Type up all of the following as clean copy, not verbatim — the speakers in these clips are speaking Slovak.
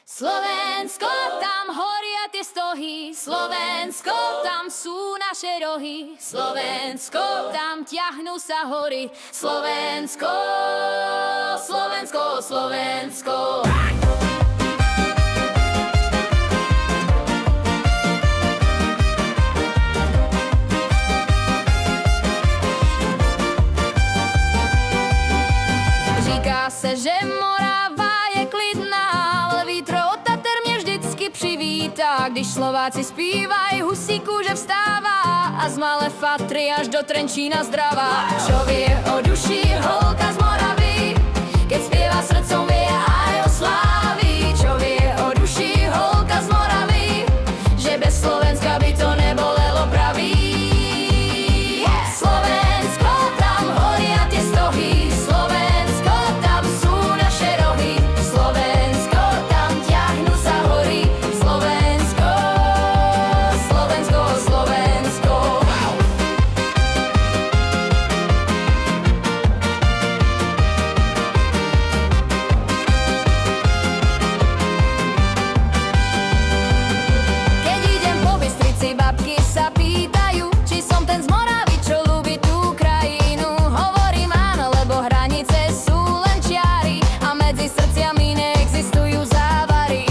Slovensko, tam horia tie stohy, Slovensko, tam sú naše rohy, Slovensko, tam ťahnú sa hory, Slovensko, Slovensko, Slovensko. Říká se, že Morava je klidná, ale vítr od Tater mě vždycky přivítá. Když Slováci zpívají, husíku, že vstává a z Malé Fatry až do Trenčína zdravá. Člověk o duši, holka z Moravy, keď spieva srdcom vie aj o slávy. Člověk o duši, holka z Moravy, že bez Slovenska by to nebolelo pravý. Slovensko, tam horia tie stohy, Slovensko, tam sú naše rohy, Slovensko, tam ťahnú sa hory, Slovensko, Slovensko, Slovensko. Keď idem po Bystrici, babky sa pýtajú, či som ten z Moravy, čo ľúbi tú krajinu. Hovorím áno, lebo hranice sú len čiary a medzi srdciami neexistujú závary.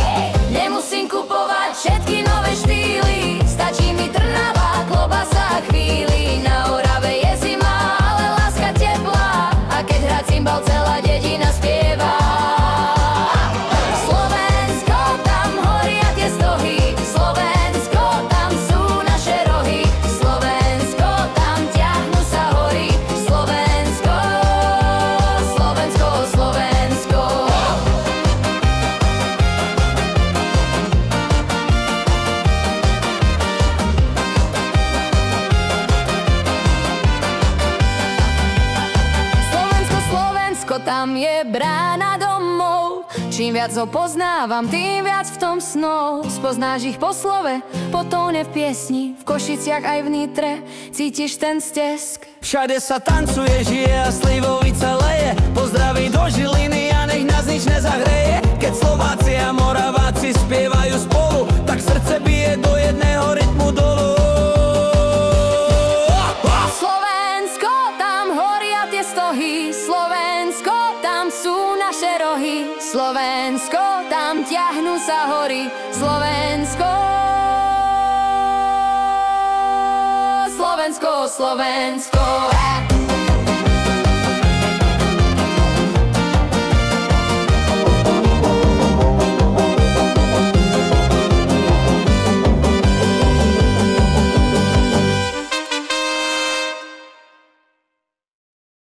Nemusím kupovať všetky nové štýly, stačí mi Trnava, klobasa a chvíli. Na Orave je zima, ale láska teplá, a keď hrá cymbal, celá dedina spieva. Slovensko, tam horia tie stohy, Slovensko, tam sú naše rohy, Slovensko, tam ťahnú sa hory, Slovensko, Slovensko, Slovensko. Slovensko, Slovensko, tam je brána domov. Čím viac ho poznávam, tým viac v tom snou. Spoznáš ich po slove, po tóne v piesni, v Košiciach aj v Nitre cítiš ten stesk. Všade sa tancuje, žije a slivovica leje. Pozdraví do Žiliny a nech nás nič nezahreje. Keď Slováci a Moraváci spievajú spolu, tak srdce bije do jedného rytmu dolu. Slovensko, tam horia tie stohy, Slovensko, tam sú naše rohy, Slovensko, tam ťahnú sa hory, Slovensko, Slovensko, Slovensko.